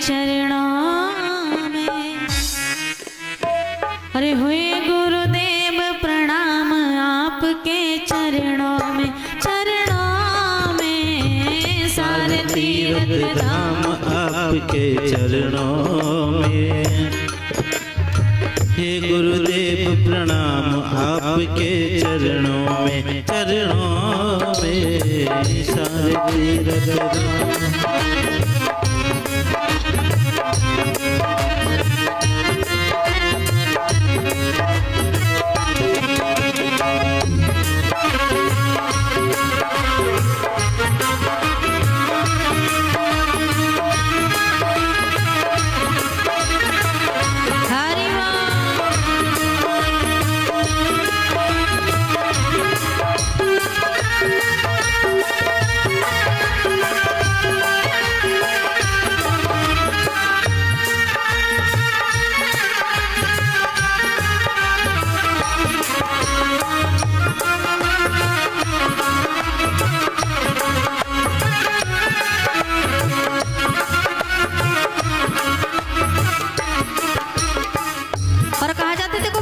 चरणों में। अरे हुए गुरुदेव प्रणाम आपके चरणों में, चरणों में सारे तीर्थ धाम आपके चरणों में। हे गुरुदेव प्रणाम आपके चरणों में, चरणों में सारे तीर्थ धाम।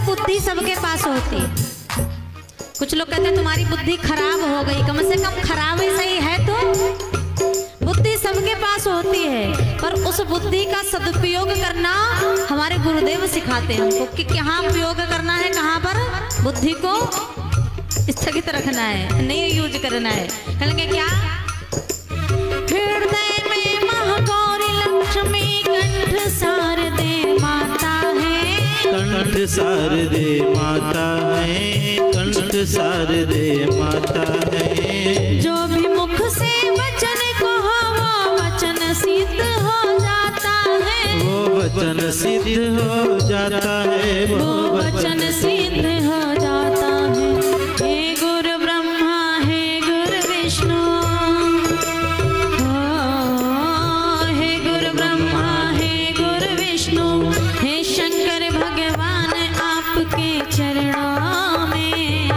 बुद्धि सबके पास होती। कुछ लोग कहते हैं तुम्हारी बुद्धि खराब हो गई, कम से कम खराब ही सही है तो। बुद्धि सबके पास होती है, पर उस बुद्धि का सदुपयोग करना हमारे गुरुदेव सिखाते हैं हमको कि कहाँ उपयोग करना है, कहाँ पर बुद्धि को स्थगित रखना है, नहीं यूज करना है। कहेंगे क्या? हृदय में महागौरी लक्ष्मी कंठ शारदे माता है, कंठ शारदे माता है, कंठ शारदे माता है। जो भी मुख से वचन कहो वो वचन सिद्ध हो जाता है, वो वचन सिद्ध हो जाता है, वो वचन सिद्ध हो जाता है। हे गुरु ब्रह्मा हे गुरु विष्णु, हे गुरु ब्रह्मा हे गुरु विष्णु, हे शंकर भगवान आपके चरणों में।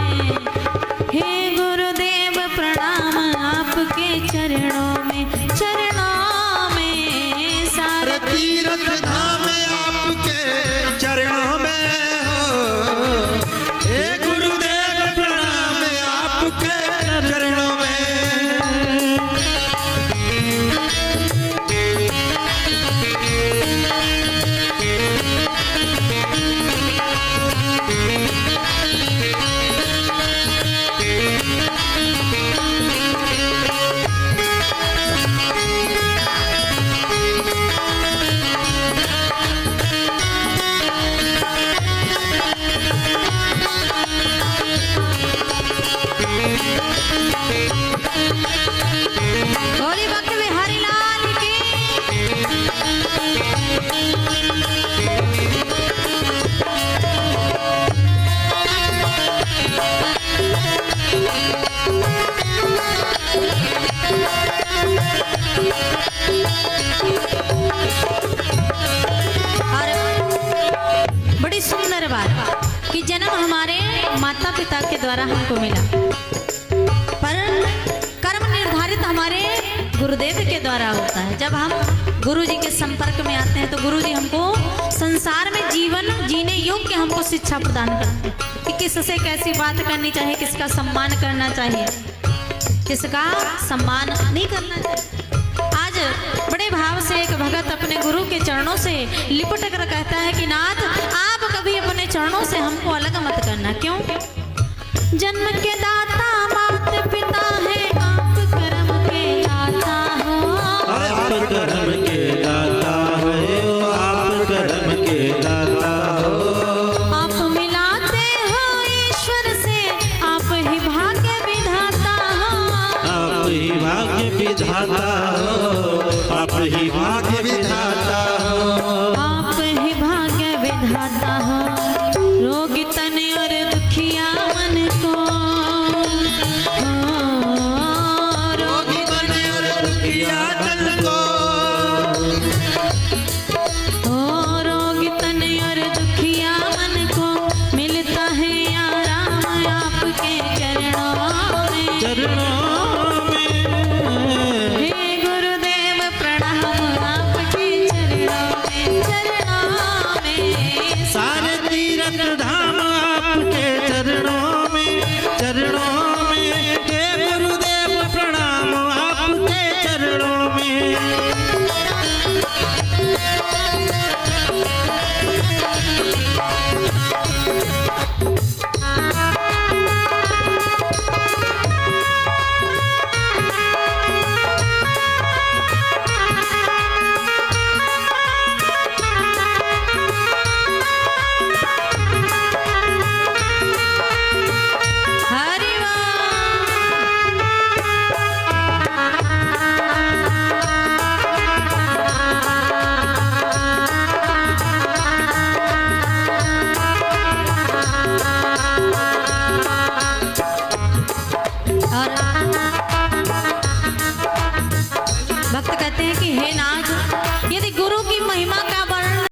हे गुरुदेव प्रणाम आपके चरणों में, चरणों में सारे तीर्थ धाम आपके चरणों में हो। हे गुरुदेव प्रणाम आपके चरणों में। गौरी भक्त बिहारी लाल की। और बड़ी सुंदर बात कि जन्म हमारे माता पिता के द्वारा हमको मिला, पर कर्म निर्धारित हमारे गुरुदेव के द्वारा होता है। जब हम गुरु जी के संपर्क में आते हैं तो गुरु जी हमको संसार में जीवन जीने योग्य हमको शिक्षा प्रदान करते हैं कि किससे कैसी बात करनी चाहिए, किसका सम्मान करना चाहिए, किसका सम्मान नहीं करना चाहिए। आज बड़े भाव से एक भगत अपने गुरु के चरणों से लिपट कर कहता है कि नाथ आप कभी अपने चरणों से हमको अलग मत करना। क्यों? जन्म के दाता माता पिता है, आप कर्म के दाता हो, आप कर्म के दाता हो, आप कर्म के दाता हो। आप मिलाते हो ईश्वर से, आप ही भाग्य विधाता हो, आप ही भाग्य विधाता हो, आप ही भाग्य विधाता हो, आप ही भाग्य विधाता हो। रोगी तन और दुखिया मन को, रोगी तन और दुखिया तन को, रोगी तन और दुखिया मन को मिलता है आराम आपके चरणों में, चरणों में। हे गुरुदेव प्रणाम आपके महिमा का